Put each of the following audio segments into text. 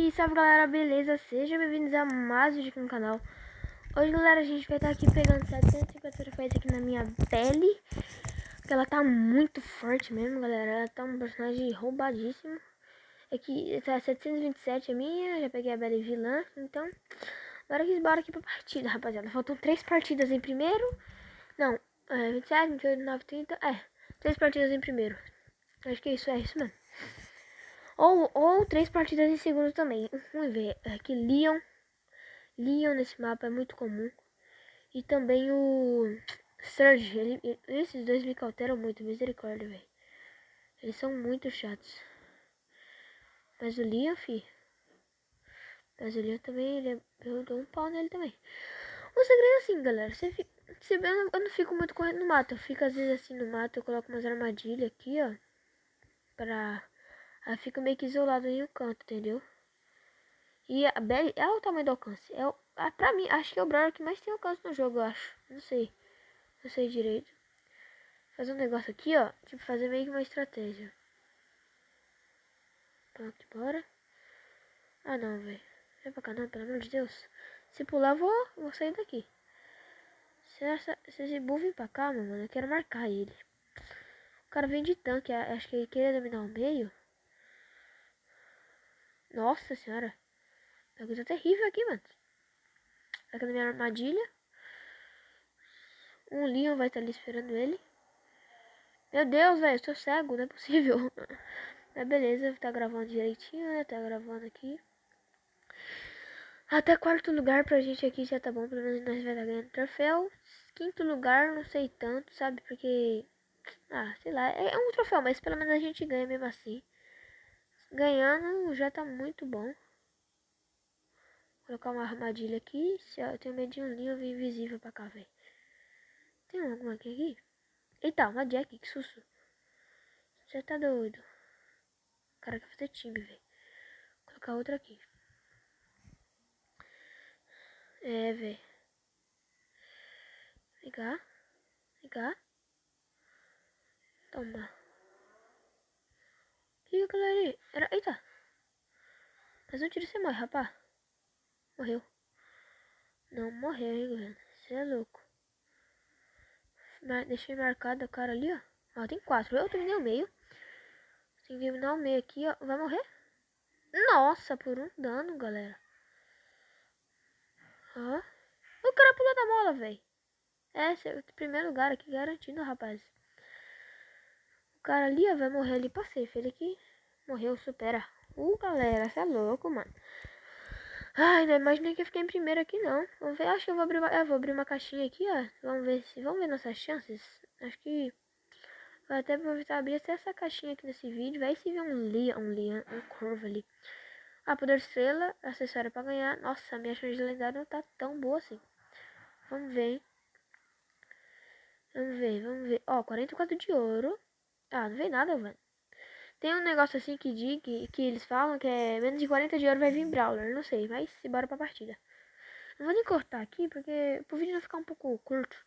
E salve galera, beleza? Sejam bem-vindos a mais um vídeo aqui no canal. Hoje galera, a gente vai estar aqui pegando 750 troféus aqui na minha Belly. Porque ela tá muito forte mesmo galera, ela tá um personagem roubadíssimo. Aqui tá 727 a minha, já peguei a Belly vilã. Então, bora aqui pra partida rapaziada. Faltam 3 partidas em primeiro. Não, 27, 28, 9, 30, 3 partidas em primeiro. Acho que é isso mesmo. Ou 3 partidas em segundo também. Vamos ver. Aqui Leon nesse mapa é muito comum. E também o Surge. Esses dois me cauteram muito. Misericórdia, velho. Eles são muito chatos. Mas o Leon, fi. Mas o Leon também, eu dou um pau nele também. O segredo é assim, galera. Eu não fico muito correndo no mato. Eu fico às vezes assim no mato. Eu coloco umas armadilhas aqui, ó. Aí fica meio que isolado em um canto, entendeu? E a Belly é o tamanho do alcance. Pra mim, acho que é o brawler que mais tem alcance no jogo, eu acho. Não sei direito. Fazer um negócio aqui, ó. Tipo, fazer meio que uma estratégia. Pronto, bora. Ah, não, velho. Vem pra cá, não, pelo amor de Deus. Se pular, vou sair daqui. Se esse bull vir pra cá, mano, eu quero marcar ele. O cara vem de tanque, acho que ele queria dominar o meio. Nossa senhora. É uma coisa terrível aqui, mano. Aqui na minha armadilha. Um Leon vai estar ali esperando ele. Meu Deus, velho, eu sou cego, não é possível. Mas beleza, tá gravando direitinho, né? Tá gravando aqui. Até quarto lugar pra gente aqui já tá bom, pelo menos nós vai estar ganhando troféu. Quinto lugar, não sei tanto, sabe? Porque, sei lá, é um troféu, mas pelo menos a gente ganha mesmo assim. Ganhando já tá muito bom. Vou colocar uma armadilha aqui. Eu tenho medo de um Leon vir invisível pra cá, velho. Tem alguma aqui? Eita, uma Jack, que susto. Você tá doido. O cara quer fazer time, velho. Vou colocar outra aqui. É, velho. Vem cá. Toma. Que aquilo ali? Eita. Mas um tiro você morre, rapá. Morreu. Não morreu, hein, galera. Você é louco. Deixei marcado o cara ali, ó. Ó, tem 4. Eu terminei o meio. Tem que terminar o meio aqui, ó. Vai morrer? Nossa, por um dano, galera. Ó. O cara pulou da bola, velho. Esse é o primeiro lugar aqui garantido, rapaz. O cara ali, ó, vai morrer ali pra safe. Ele aqui morreu, supera. Galera, você é louco, mano. Ai, não imaginei que eu fiquei em primeiro aqui, não. Vamos ver, acho que eu vou abrir uma caixinha aqui, ó. Vamos ver nossas chances. Acho que vou até aproveitar abrir até essa caixinha aqui nesse vídeo. Vai se ver um curva ali. Poder estrela, acessório pra ganhar. Nossa, a minha chance de lendário não tá tão boa assim. Vamos ver, hein. Vamos ver. Ó, 44 de ouro. Não veio nada, velho. Tem um negócio assim que eles falam que é menos de 40 de ouro vai vir Brawler. Não sei, mas bora pra partida. Não vou nem cortar aqui, porque pro vídeo não ficar um pouco curto.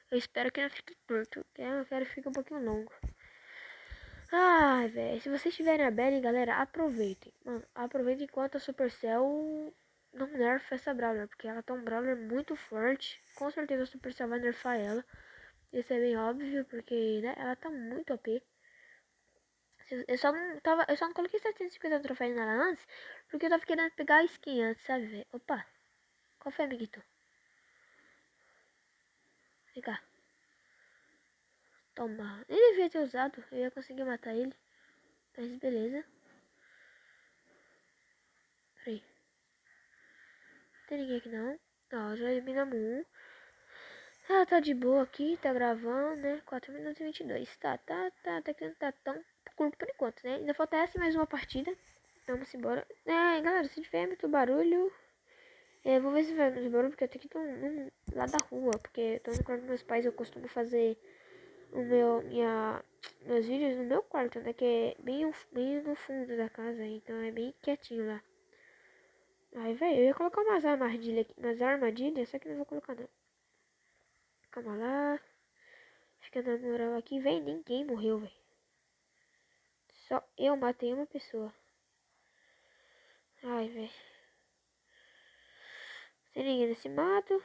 Eu espero que não fique curto, que eu quero que fique um pouquinho longo. Ai, velho, se vocês tiverem a Belly, galera, aproveitem. Mano, aproveitem enquanto a Supercell não nerfa essa Brawler, porque ela tá um Brawler muito forte. Com certeza a Supercell vai nerfar ela. Isso é bem óbvio, porque, né, ela tá muito OP. Eu só não coloquei 750 troféus nela antes, porque eu tava querendo pegar a skin antes, sabe, velho? Opa, qual foi, amiguito? Vem cá. Toma. Nem devia ter usado. Eu ia conseguir matar ele. Mas beleza. Peraí. Não tem ninguém aqui não. Ó, já eliminamos um. Tá de boa aqui. Tá gravando, né? 4 minutos e 22. Até que não tá tão curto por enquanto, né? Ainda falta essa e mais uma partida. Vamos embora. Galera, se tiver muito barulho... vou ver se vai muito barulho, porque eu tenho que ir lá da rua. Porque eu tô no quarto dos meus pais, eu costumo fazer meus vídeos no meu quarto, né? Que é bem no fundo da casa, então é bem quietinho lá. Aí, velho, eu ia colocar umas armadilhas, só que não vou colocar não. Calma lá. Fica na moral aqui, velho, ninguém morreu, velho. Só eu matei uma pessoa. Ai, velho. Tem ninguém nesse mato.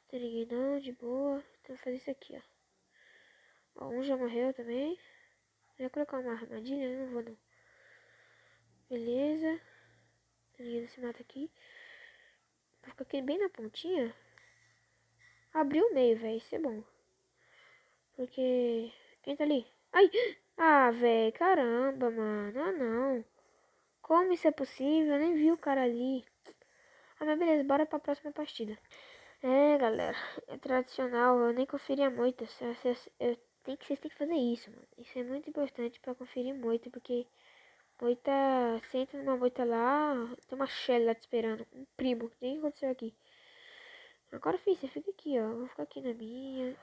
Tem ninguém não, de boa. Então vou fazer isso aqui, ó. Ó, um já morreu também. Eu ia colocar uma armadilha, não vou não. Beleza. Tem ninguém nesse mato aqui. Vou ficar aqui bem na pontinha. Abrir o meio, velho. Isso é bom. Porque... Quem tá ali? Ai! Ah, velho. Caramba, mano. Ah, não. Como isso é possível? Eu nem vi o cara ali. Ah, mas beleza. Bora pra próxima partida. É, galera. É tradicional. Eu nem conferi a moita. Vocês têm que fazer isso, mano. Isso é muito importante pra conferir moita. Porque moita... Você entra numa moita lá... Tem uma Shelly lá te esperando. Um primo. O que aconteceu aqui? Agora, filho, você fica aqui, ó. Eu vou ficar aqui na minha.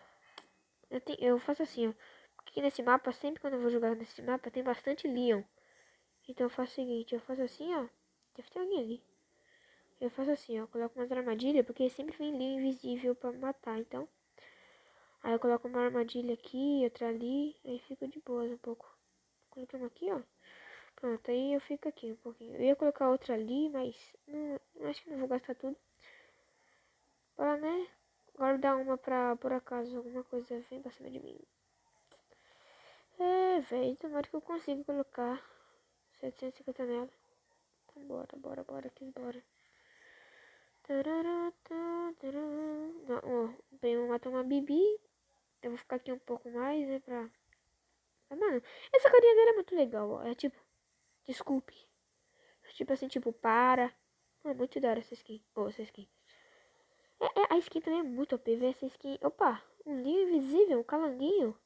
Eu faço assim, ó. Aqui nesse mapa, sempre quando eu vou jogar nesse mapa, tem bastante Leon. Então eu faço o seguinte, eu faço assim, ó. Deve ter alguém ali. Eu faço assim, ó. Coloco umas armadilhas, porque sempre vem Leon invisível pra matar, então. Aí eu coloco uma armadilha aqui, outra ali. Aí fico de boas um pouco. Coloquei uma aqui, ó. Pronto, aí eu fico aqui um pouquinho. Eu ia colocar outra ali, mas não, acho que não vou gastar tudo. Para, né? Guardar uma pra, por acaso, alguma coisa vem pra cima de mim. É, velho, tomara que eu consiga colocar 750 nela. Então bora, que bora. Não, ó, o primo matou uma Bibi. Eu vou ficar aqui um pouco mais, né, pra... Ah, mano, essa carinha dele é muito legal, ó. É tipo, desculpe. Tipo assim, tipo, para. É muito da hora essa skin. Pô, essa skin. A skin também é muito OP, velho. Essa skin... Opa, um linho invisível, um calanguinho.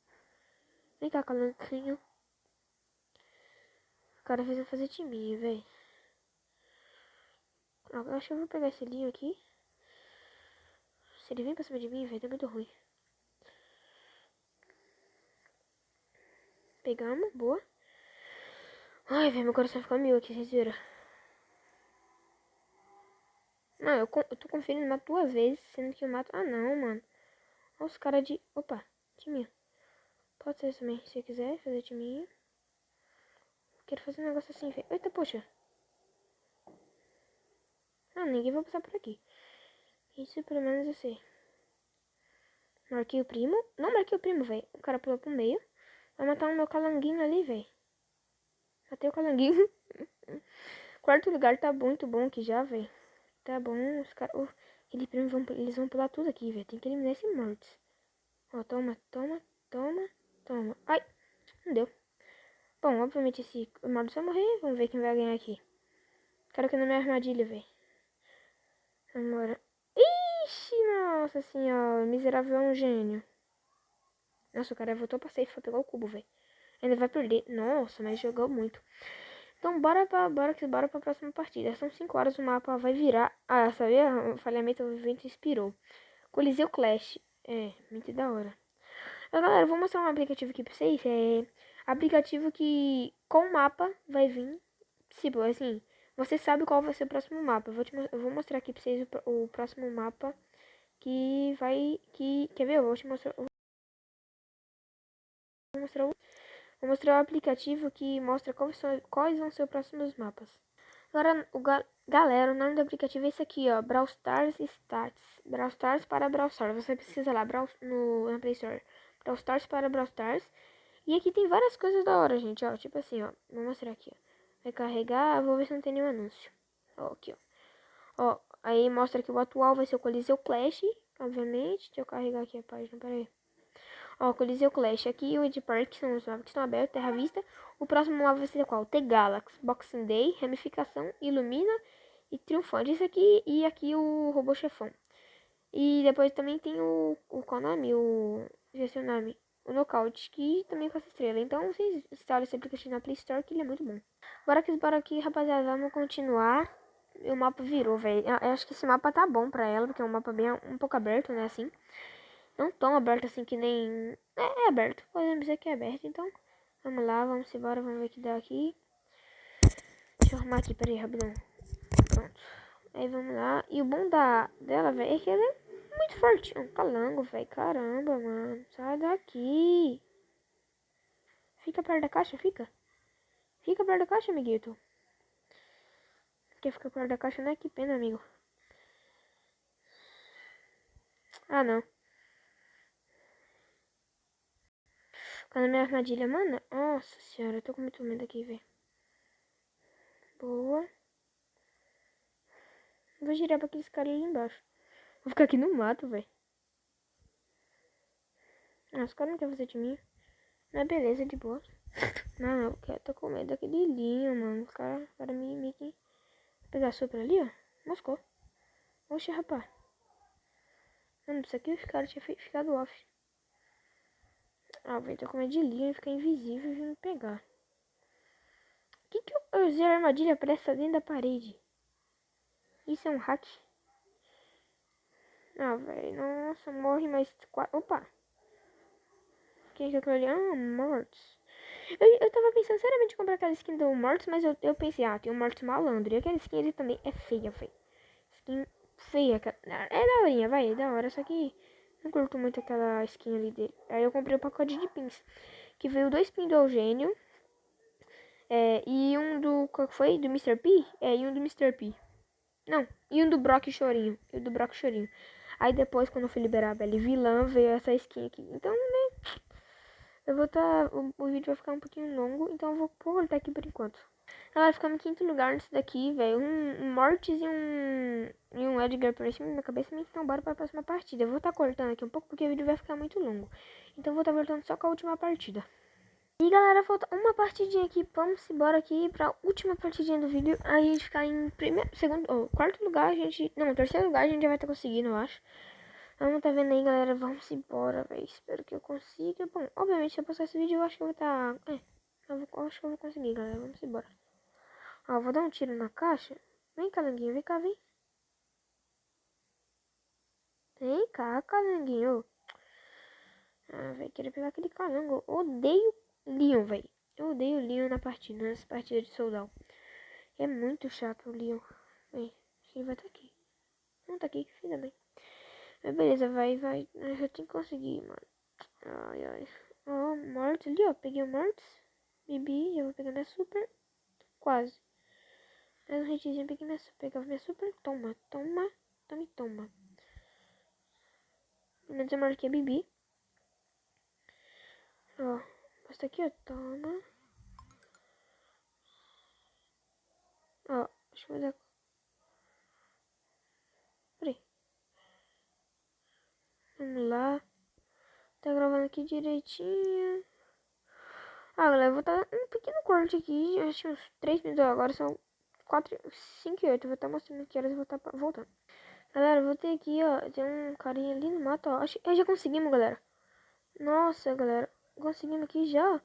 Vem cá, calanguinho. O cara fez eu fazer timinho, velho. Eu acho que eu vou pegar esse linho aqui. Se ele vem pra cima de mim, velho, tá muito ruim. Pegamos, boa. Ai, velho, meu coração ficou mil aqui, vocês viram? Não, eu tô conferindo, mato duas vezes, sendo que eu mato... Ah, não, mano. Olha os caras de... Opa, timinho. Pode ser também, se você quiser fazer timinho. Quero fazer um negócio assim, velho. Eita, poxa. Ah, ninguém vai passar por aqui. Isso pelo menos eu sei. Marquei o primo. Não marquei o primo, velho. O cara pulou pro meio. Vai matar o meu calanguinho ali, velho. Matei o calanguinho. Quarto lugar tá muito bom aqui já, velho. Tá bom, os caras... aquele primo, eles vão pular tudo aqui, velho. Tem que eliminar esse mortos. Ó, toma, toma, toma, toma. Ai, não deu. Bom, obviamente esse morto vai morrer. Vamos ver quem vai ganhar aqui. Quero que não me armadilha, velho. Vambora. Ixi, nossa senhora. Miserável é um gênio. Nossa, o cara voltou pra safe pra pegar o cubo, velho. Ainda vai perder. Nossa, mas jogou muito. Então, bora pra próxima partida. São 5 horas, o mapa vai virar. Ah, sabia? O falhamento do vento inspirou. Coliseu Clash. É, muito da hora. Mas, galera, eu vou mostrar um aplicativo aqui pra vocês. É aplicativo que com o mapa vai vir. Tipo, assim, você sabe qual vai ser o próximo mapa. Eu vou mostrar aqui pra vocês o próximo mapa que vai. Quer ver? Eu vou te mostrar. Vou mostrar o aplicativo que mostra quais vão ser os próximos mapas. Agora, galera, o nome do aplicativo é esse aqui, ó. Brawl Stars Stats. Brawl Stars para Brawl Stars. Você precisa lá na Play Store. Brawl Stars para Brawl Stars. E aqui tem várias coisas da hora, gente, ó. Tipo assim, ó. Vou mostrar aqui, ó. Vai carregar, vou ver se não tem nenhum anúncio. Ó, aqui, ó. Ó, aí mostra que o atual vai ser o Coliseu Clash, obviamente. Deixa eu carregar aqui a página, peraí. Ó, Coliseu Clash. Aqui o Ed Park são os mapas que estão abertos, Terra Vista. O próximo mapa vai ser qual? T-Galaxy, Boxing Day, Ramificação, Ilumina e Triunfante. Isso aqui e aqui o Robô Chefão. E depois também tem o qual nome? Esqueci o nome. O Knockout, que também com essa estrela. Então vocês instalam esse aplicativo na Play Store, que ele é muito bom. Bora aqui, rapaziada. Vamos continuar. E o mapa virou, velho. Eu acho que esse mapa tá bom pra ela, porque é um mapa bem um pouco aberto, né, assim. Não tão aberto assim que nem... É aberto, podemos dizer que é aberto, então... Vamos lá, vamos embora, vamos ver o que dá aqui. Deixa eu arrumar aqui, peraí, rapidão. Pronto. Aí vamos lá. E o bom dela, velho, é que ela é muito forte. É um calango, velho. Caramba, mano. Sai daqui. Fica perto da caixa, fica. Fica perto da caixa, amiguito. Quer ficar fora da caixa, né? Que pena, amigo. Ah, não. Ficar na minha armadilha, mano. Nossa senhora, eu tô com muito medo aqui, velho. Boa. Vou girar pra aqueles caras ali embaixo. Vou ficar aqui no mato, velho. Ah, os caras não querem fazer de mim. Mas beleza, de boa. Não, eu tô com medo daquele linho, mano. Os caras me que pegar super ali, ó. Moscou. Oxe, rapaz. Mano, isso aqui os caras tinham ficado off. Ah, velho, tô com medo de linho e ficar invisível e vir me pegar. Que eu usei a armadilha pra essa dentro da parede? Isso é um hack? Ah, velho, nossa, morre mais quatro. Opa! Quem que é aquilo ali? Ah, Mortis. Eu tava pensando seriamente em comprar aquela skin do Mortis, mas eu pensei, ah, tem o Mortis malandro. E aquela skin ele também é feia, velho. Skin feia, cara. É daorinha, vai, é da hora. Só que não curto muito aquela skin ali dele. Aí eu comprei o pacote de pins. Que veio 2 pins do Eugênio. E um do. Qual que foi? Do Mr. P? E um do Mr. P. Não, e um do Brock Chorinho. E o do Brock Chorinho. Aí depois, quando eu fui liberar a Belle Vilã, veio essa skin aqui. Então, né? Eu vou o vídeo vai ficar um pouquinho longo, então eu vou cortar aqui por enquanto. Ela vai ficar no quinto lugar nesse daqui, velho. Um Mortis e um Edgar por cima da minha cabeça. Então, bora pra próxima partida. Eu vou estar cortando aqui um pouco porque o vídeo vai ficar muito longo. Então, eu vou estar voltando só com a última partida. E galera, falta uma partidinha aqui. Vamos embora aqui pra última partidinha do vídeo. Aí a gente ficar em primeiro, segundo, quarto lugar. A gente, não, terceiro lugar a gente já vai estar conseguindo, eu acho. Vamos tá vendo aí, galera. Vamos embora, velho. Espero que eu consiga. Bom, obviamente, se eu postar esse vídeo, eu acho que eu vou estar. Eu acho que eu vou conseguir, galera. Vamos embora. Ó, eu vou dar um tiro na caixa. Vem, calanguinho. Vem cá, vem. Vem cá, calanguinho. Ah, velho. Queria pegar aquele calango. Eu odeio Leon, velho. Eu odeio Leon na partida. Nessa partida de soldado. É muito chato o Leon. Vem. Acho que ele vai estar aqui. Não tá aqui. Ainda bem. Mas beleza, vai. Eu já tenho que conseguir, mano. Ai, ai. Ó, Mortis ali, ó. Peguei o Mortis. Bibi, já vou pegar minha super. Quase. Mais um hitzinho, peguei minha super. Pegava minha super. Toma, toma. Toma e toma. Pelo menos eu marquei a Bibi. Ó, basta aqui, ó. Toma. Ó, deixa eu dar. Peraí. Vamos lá. Tá gravando aqui direitinho. Ah, galera, eu vou dar um pequeno corte aqui. Eu acho que uns 3 minutos agora. São 4, 5 e 8. Eu vou estar mostrando que horas eu vou estar voltando. Galera, eu vou ter aqui, ó. Tem um carinha ali no mato, ó. Acho que já conseguimos, galera. Nossa, galera. Conseguimos aqui já.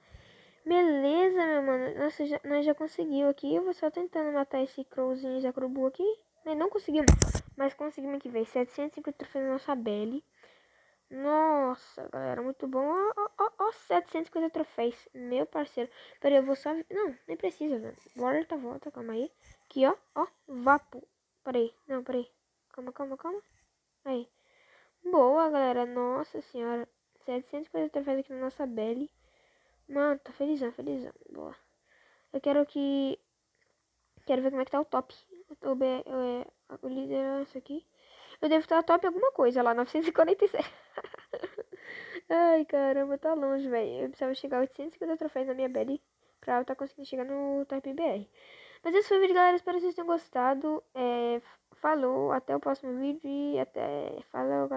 Beleza, meu mano. Nossa, nós já conseguimos aqui. Eu vou só tentando matar esse crowzinho Zacrobu aqui. Mas não conseguimos. Mas conseguimos aqui, velho. 750 troféus na nossa Belle. Nossa, galera, muito bom. Ó, 750 troféus. Meu parceiro. Peraí, eu vou só... Não, nem precisa, velho. Volta, calma aí. Aqui, ó, vapo. Peraí, não, peraí. Calma. Aí. Boa, galera. Nossa senhora. 750 troféus aqui na nossa Belle. Mano, tô felizão. Boa. Eu quero que... Quero ver como é que tá o top. O liderança aqui. Eu devo estar top alguma coisa lá, 947. Ai, caramba, tá longe, velho. Eu precisava chegar a 850 troféus na minha Belle pra eu estar conseguindo chegar no top BR. Mas esse foi o vídeo, galera. Espero que vocês tenham gostado. Falou, até o próximo vídeo e até... Falou, galera.